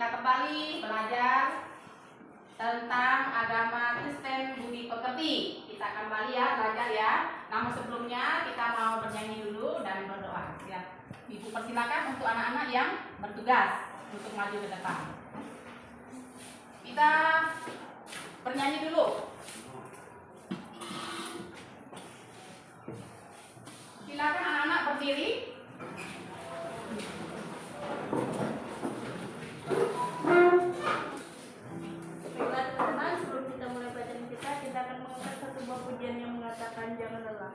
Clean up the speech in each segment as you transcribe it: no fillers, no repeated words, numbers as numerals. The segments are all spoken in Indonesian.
kita kembali belajar tentang agama Kristen Budi Pekerti. Kita kembali ya belajar ya. Namun sebelumnya kita mau bernyanyi dulu dan berdoa. Ya. Ibu persilakan untuk anak-anak yang bertugas untuk maju ke depan. Kita bernyanyi dulu. Silakan anak-anak berdiri. Baiklah teman-teman, sebelum kita mulai pelajaran kita akan mengangkat satu buah pujian yang mengatakan jangan lelah.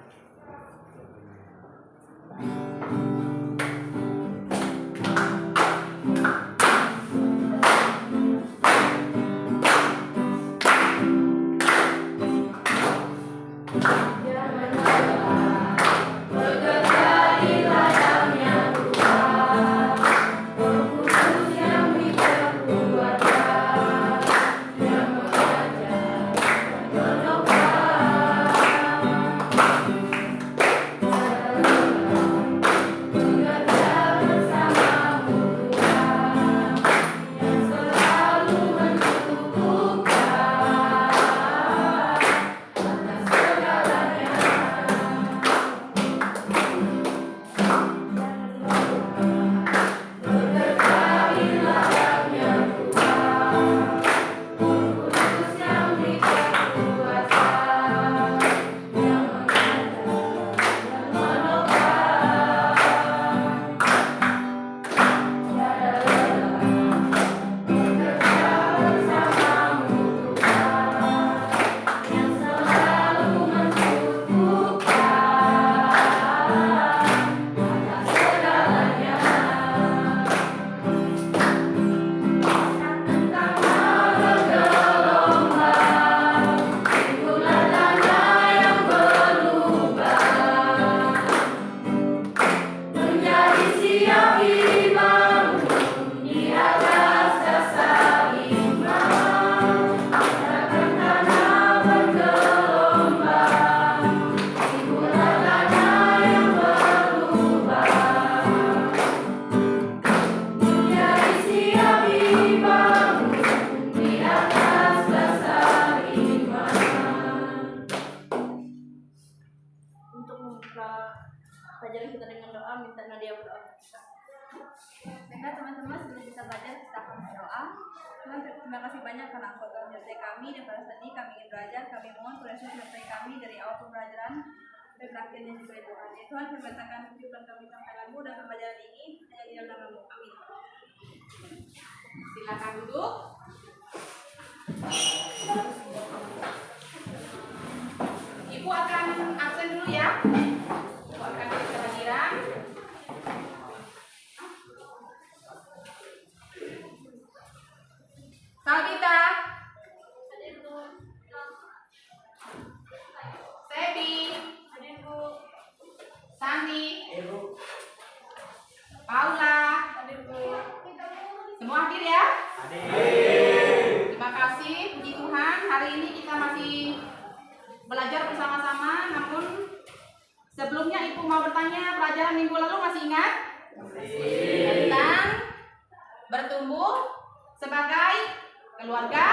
Pelajaran kita dengan doa, minta Nadia berdoa. Baiklah teman-teman, sebelum kita belajar kita akan berdoa. Tuhan, terima kasih banyak karena Engkau telah menyertai kami dan pada saat ini kami ingin belajar. Kami mohon Tuhan Yesus menyertai kami dari awal pembelajaran dan akhirnya juga Tuhan. Ya Tuhan, kami katakan tujuan kami sampaikanmu dan pembelajaran ini hanya di dalam nama-Mu. Amin. Silakan duduk. Ibu akan absen dulu ya. Ibu akan beri kehadiran. Sabita, Sebi, Santi, Paula, semua hadir ya? Terima kasih, puji Tuhan. Hari ini kita masih belajar bersama-sama. Namun sebelumnya Ibu mau bertanya, pelajaran minggu lalu masih ingat? Tentang bertumbuh sebagai keluarga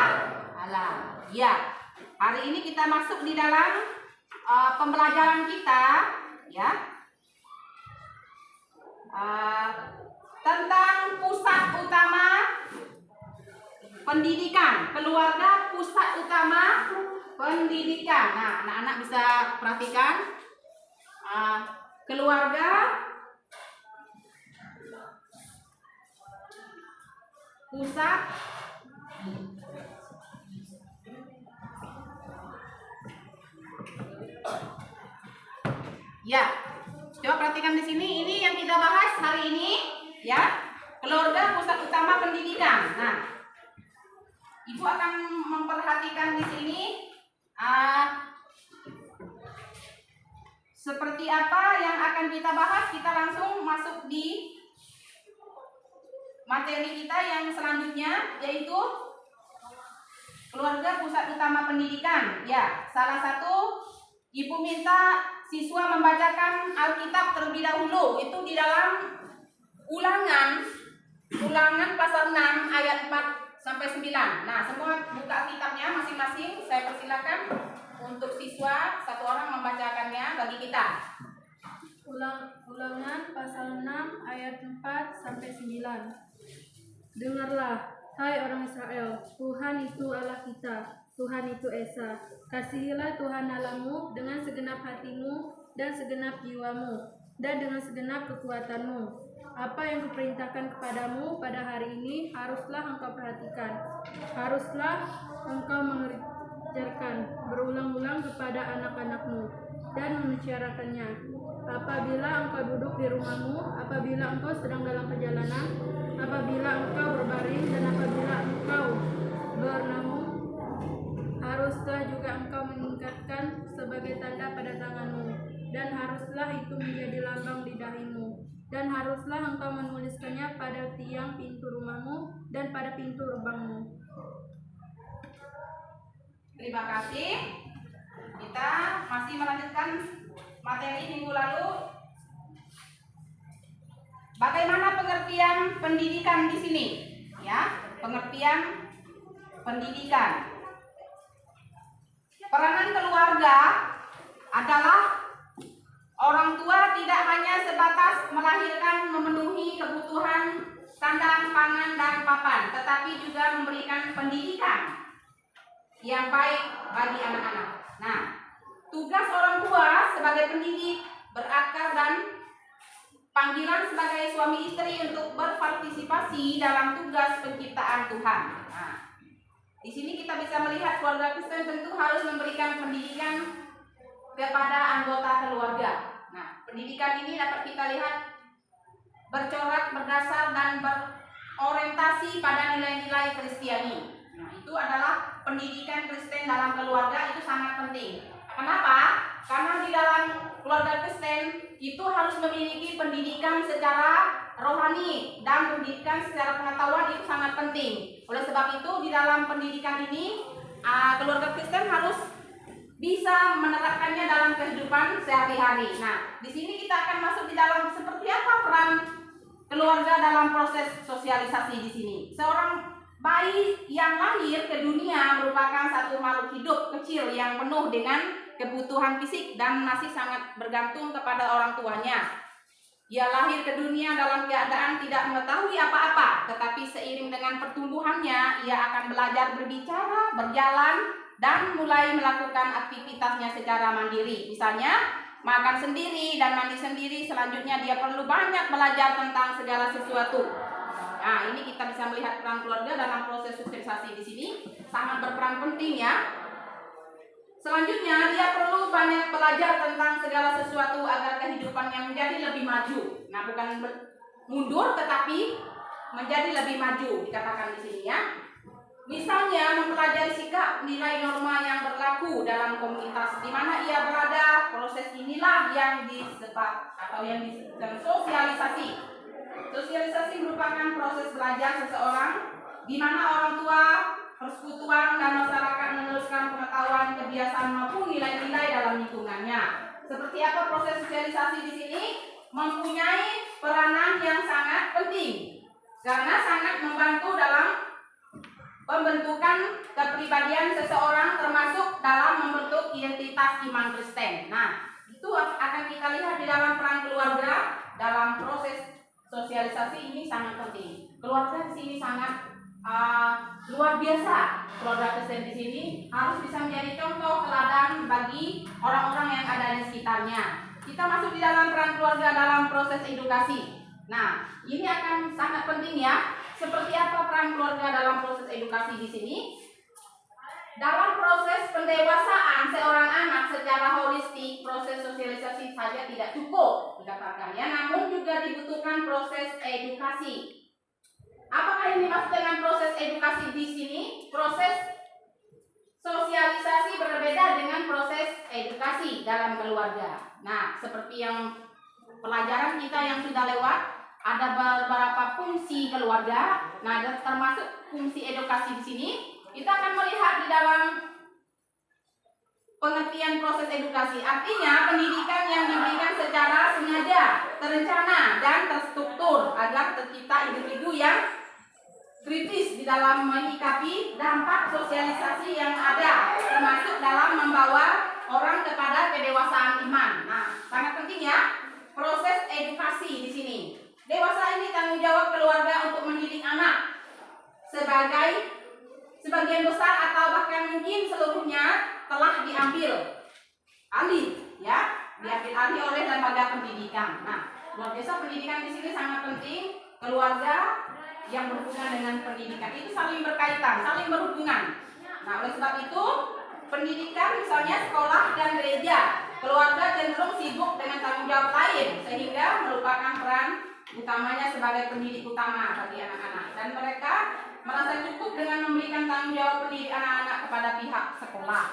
Allah. Ya, hari ini kita masuk di dalam pembelajaran kita, ya, tentang pusat utama pendidikan, keluarga pusat utama pendidikan. Nah, anak-anak bisa perhatikan keluarga pusat ya. Coba perhatikan di sini, ini yang kita bahas hari ini, ya. Keluarga pusat utama pendidikan. Nah, Ibu akan memperhatikan di sini seperti apa yang akan kita bahas. Kita langsung masuk di materi kita yang selanjutnya, yaitu keluarga pusat utama pendidikan. Ya, salah satu Ibu minta siswa membacakan Alkitab terlebih dahulu. Itu di dalam Ulangan pasal 6 ayat 4 sampai 9. Nah, semua buka kitabnya masing-masing. Saya persilakan untuk siswa satu orang membacakannya bagi kita. Ulangan pasal 6 ayat 4 sampai 9. Dengarlah, hai orang Israel, Tuhan itu Allah kita, Tuhan itu Esa. Kasihilah Tuhan Allahmu dengan segenap hatimu dan segenap jiwamu dan dengan segenap kekuatanmu. Apa yang kuperintahkan kepadamu pada hari ini haruslah engkau perhatikan, haruslah engkau mengerjakan berulang-ulang kepada anak-anakmu dan membicarakannya. Apabila engkau duduk di rumahmu, apabila engkau sedang dalam perjalanan, apabila engkau berbaring dan apabila engkau bernaung, haruslah juga engkau meningkatkan sebagai tanda pada tanganmu, dan haruslah itu menjadi lambang di dahimu, dan haruslah engkau menuliskannya pada tiang pintu rumahmu dan pada pintu gerbangmu. Terima kasih. Kita masih melanjutkan materi minggu lalu. Bagaimana pengertian pendidikan di sini? Ya, pengertian pendidikan. Peranan keluarga adalah orang tua tidak hanya sebatas melahirkan, memenuhi kebutuhan sandang, pangan, dan papan, tetapi juga memberikan pendidikan yang baik bagi anak-anak. Nah, tugas orang tua sebagai pendidik berakar dan panggilan sebagai suami istri untuk berpartisipasi dalam tugas penciptaan Tuhan. Nah, di sini kita bisa melihat keluarga Kristen tentu harus memberikan pendidikan kepada anggota keluarga. Nah, pendidikan ini dapat kita lihat bercorak, berdasar, dan berorientasi pada nilai-nilai Kristiani. Nah, itu adalah pendidikan Kristen dalam keluarga, itu sangat penting. Kenapa? Karena di dalam keluarga Kristen itu harus memiliki pendidikan secara rohani dan pendidikan secara pengetahuan itu sangat penting. Oleh sebab itu di dalam pendidikan ini keluarga Kristen harus bisa menerapkannya dalam kehidupan sehari-hari. Nah, di sini kita akan masuk di dalam seperti apa peran keluarga dalam proses sosialisasi di sini. Seorang bayi yang lahir ke dunia merupakan satu makhluk hidup kecil yang penuh dengan kebutuhan fisik dan masih sangat bergantung kepada orang tuanya. Ia lahir ke dunia dalam keadaan tidak mengetahui apa-apa, tetapi seiring dengan pertumbuhannya, ia akan belajar berbicara, berjalan, dan mulai melakukan aktivitasnya secara mandiri. Misalnya, makan sendiri dan mandi sendiri. Selanjutnya dia perlu banyak belajar tentang segala sesuatu. Nah, ini kita bisa melihat peran keluarga dalam proses sosialisasi di sini sangat berperan penting ya. Selanjutnya, dia perlu banyak belajar tentang segala sesuatu agar kehidupan yang menjadi lebih maju. Nah, bukan mundur, tetapi menjadi lebih maju, dikatakan di sini ya. Misalnya, mempelajari sikap nilai norma yang berlaku dalam komunitas di mana ia berada. Proses inilah yang disebut atau yang disebut sosialisasi. Sosialisasi merupakan proses belajar seseorang di mana orang tua, persekutuan, dan masyarakat meneruskan pengetahuan, kebiasaan maupun nilai-nilai dalam lingkungannya. Seperti apa proses sosialisasi di sini? Mempunyai peranan yang sangat penting karena sangat membantu dalam pembentukan kepribadian seseorang, termasuk dalam membentuk identitas iman Kristen. Nah, itu akan kita lihat di dalam peran keluarga dalam proses sosialisasi ini sangat penting. Keluarga di sini sangat luar biasa. Keluarga Kristen di sini harus bisa menjadi contoh teladan bagi orang-orang yang ada di sekitarnya. Kita masuk di dalam peran keluarga dalam proses edukasi. Nah, ini akan sangat penting ya. Seperti apa peran keluarga dalam proses edukasi di sini? Dalam proses pendewasaan seorang anak secara holistik, proses sosialisasi saja tidak cukup dikatakan ya, namun juga dibutuhkan proses edukasi. Apakah ini maksud dengan proses edukasi di sini? Proses sosialisasi berbeda dengan proses edukasi dalam keluarga. Nah, seperti yang pelajaran kita yang sudah lewat, ada beberapa fungsi keluarga. Nah, termasuk fungsi edukasi di sini. Kita akan melihat di dalam pengertian proses edukasi. Artinya pendidikan yang diberikan secara sengaja, terencana, dan terstruktur agar tercipta individu yang kritis di dalam menyikapi dampak sosialisasi yang ada, termasuk dalam membawa orang kepada kedewasaan iman. Nah, sangat penting ya proses edukasi di sini. Dewasa ini tanggung jawab keluarga untuk mendidik anak sebagian besar atau bahkan mungkin seluruhnya telah diambil alih oleh lembaga pendidikan. Nah, luar biasa pendidikan di sini sangat penting. Keluarga yang berhubungan dengan pendidikan itu saling berkaitan, saling berhubungan. Nah, oleh sebab itu pendidikan misalnya sekolah dan gereja, keluarga cenderung sibuk dengan tanggung jawab lain sehingga melupakan peran utamanya sebagai pendidik utama bagi anak-anak, dan mereka merasa cukup dengan memberikan tanggung jawab pendidik anak-anak kepada pihak sekolah.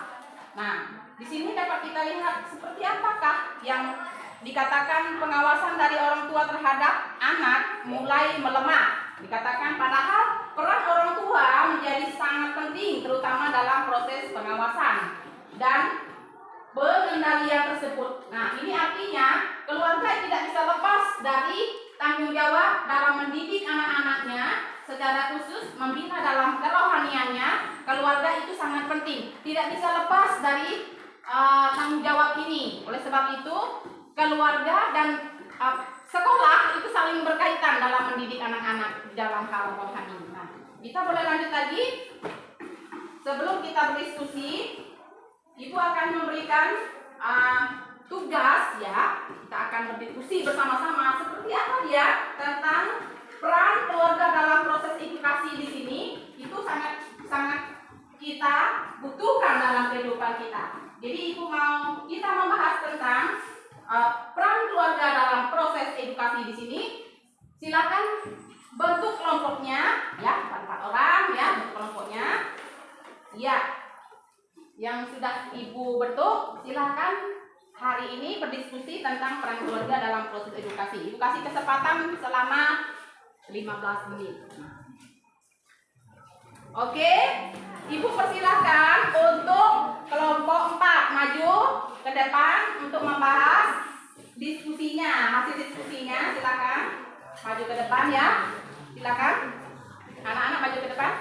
Nah, di sini dapat kita lihat seperti apakah yang dikatakan pengawasan dari orang tua terhadap anak mulai melemah. Dikatakan padahal peran orang tua menjadi sangat penting terutama dalam proses pengawasan dan pengendalian tersebut. Nah, ini artinya keluarga tidak bisa lepas dari tanggung jawab dalam mendidik anak-anaknya, secara khusus membina dalam kerohaniannya. Keluarga itu sangat penting, tidak bisa lepas dari tanggung jawab ini. Oleh sebab itu keluarga dan sekolah itu saling berkaitan dalam mendidik anak-anak di dalam hal rohani. Nah, kita boleh lanjut lagi. Sebelum kita berdiskusi, Ibu akan memberikan tugas ya. Kita akan berdiskusi bersama-sama seperti apa dia tentang peran keluarga dalam proses edukasi di sini. Itu sangat kita butuhkan dalam kehidupan kita. Jadi kita membahas tentang peran keluarga dalam proses edukasi di sini. Silakan bentuk kelompoknya ya, 4 orang ya, bentuk kelompoknya. Ya. Yang sudah Ibu bentuk, silakan hari ini berdiskusi tentang peran keluarga dalam proses edukasi. Ibu kasih kesempatan selama 15 menit. Oke, Ibu persilahkan untuk kelompok 4 maju ke depan untuk membahas diskusinya, hasil diskusinya. Silakan maju ke depan ya. Silakan. Anak-anak maju ke depan.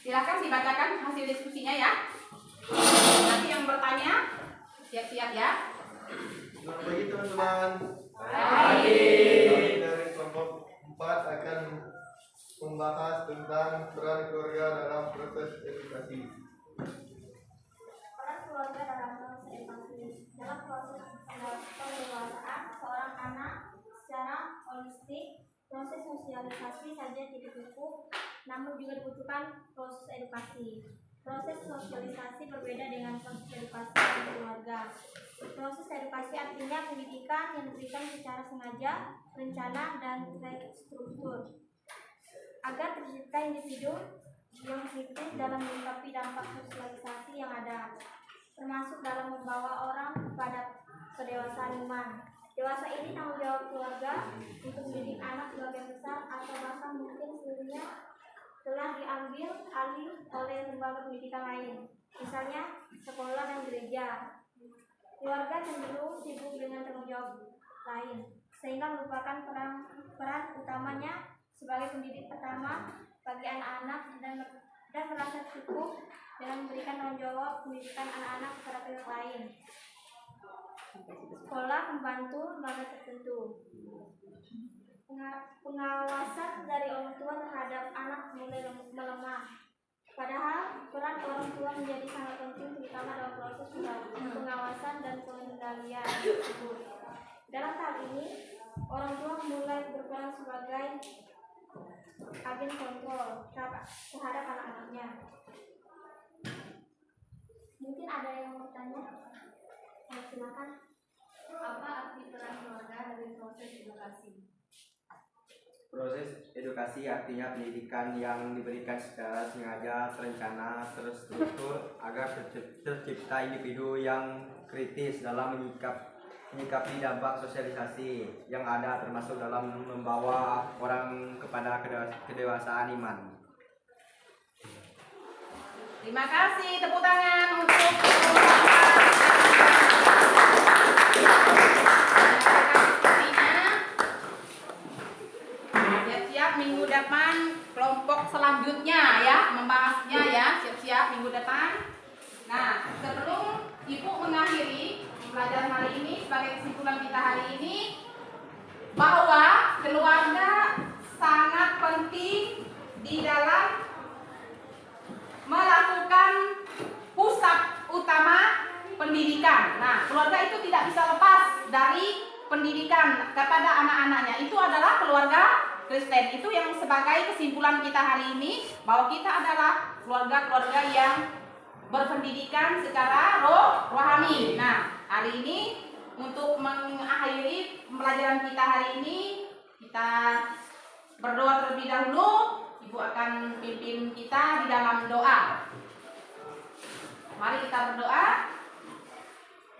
Silakan dibacakan hasil diskusinya ya. Nanti yang bertanya siap-siap ya. Selamat pagi teman-teman. Pagi. Kami dari kelompok 4 akan membahas tentang peran keluarga dalam proses edukasi. Peran keluarga dalam proses edukasi. Dalam proses pendewasaan seorang anak secara holistik, proses sosialisasi saja tidak cukup, namun juga dibutuhkan proses edukasi. Proses sosialisasi berbeda dengan proses edukasi dalam keluarga. Proses edukasi artinya pendidikan yang diberikan secara sengaja, rencana, dan terstruktur agar tercipta individu yang kritis dalam menyikapi dampak sosialisasi yang ada, termasuk dalam membawa orang kepada kedewasaan iman. Dewasa ini tanggung jawab keluarga untuk mendidik anak sebagian besar atau bahkan mungkin seluruhnya telah diambil alih oleh lembaga pendidikan lain, misalnya sekolah dan gereja. Keluarga cenderung sibuk dengan tanggung jawab lain, sehingga merupakan peran utamanya sebagai pendidik pertama bagi anak-anak dan merasa cukup dengan memberikan tanggung jawab pendidikan anak-anak kepada pihak lain. Sekolah membantu lembaga tertentu. Pengawasan dari orang tua terhadap anak mulai melemah. Padahal peran orang tua menjadi sangat penting terutama dalam proses pengawasan dan pengendalian tersebut. Dalam hal ini, orang tua mulai berperan sebagai agen kontrol terhadap anak-anaknya. Mungkin ada yang mau bertanya? Silakan. Apa arti peran keluarga dari proses edukasi? Proses edukasi artinya pendidikan yang diberikan secara sengaja, terencana, terstruktur agar tercipta individu yang kritis dalam menyikapi dampak sosialisasi yang ada, termasuk dalam membawa orang kepada kedewasaan iman. Terima kasih, tepuk tangan untuk pelajaran hari ini, sebagai kesimpulan kita hari ini, bahwa keluarga sangat penting di dalam melakukan pusat utama pendidikan. Nah, keluarga itu tidak bisa lepas dari pendidikan kepada anak-anaknya. Itu adalah keluarga Kristen. Itu yang sebagai kesimpulan kita hari ini, bahwa kita adalah keluarga-keluarga yang berpendidikan secara rohani. Nah, hari ini untuk mengakhiri pembelajaran kita hari ini, kita berdoa terlebih dahulu. Ibu akan pimpin kita di dalam doa. Mari kita berdoa.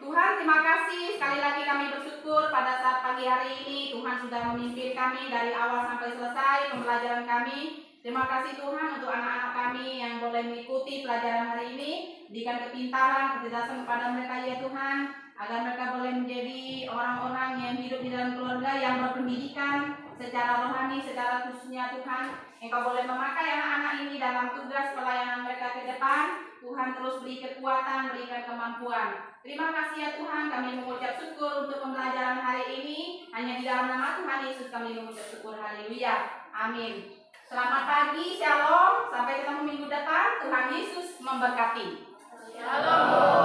Tuhan, terima kasih sekali lagi kami bersyukur pada saat pagi hari ini Tuhan sudah memimpin kami dari awal sampai selesai pembelajaran kami. Terima kasih Tuhan untuk anak-anak kami yang boleh mengikuti pelajaran hari ini. Berikan kepintaran, kecerdasan kepada mereka ya Tuhan, agar mereka boleh menjadi orang-orang yang hidup di dalam keluarga yang berpendidikan secara rohani, secara khususnya Tuhan. Engkau boleh memakai anak-anak ini dalam tugas pelayanan mereka ke depan. Tuhan terus beri kekuatan, berikan kemampuan. Terima kasih ya Tuhan, kami mengucap syukur untuk pembelajaran hari ini. Hanya di dalam nama Tuhan Yesus kami mengucap syukur. Haleluya. Amin. Selamat pagi, shalom. Sampai ketemu minggu depan. Tuhan Yesus memberkati. Shalom.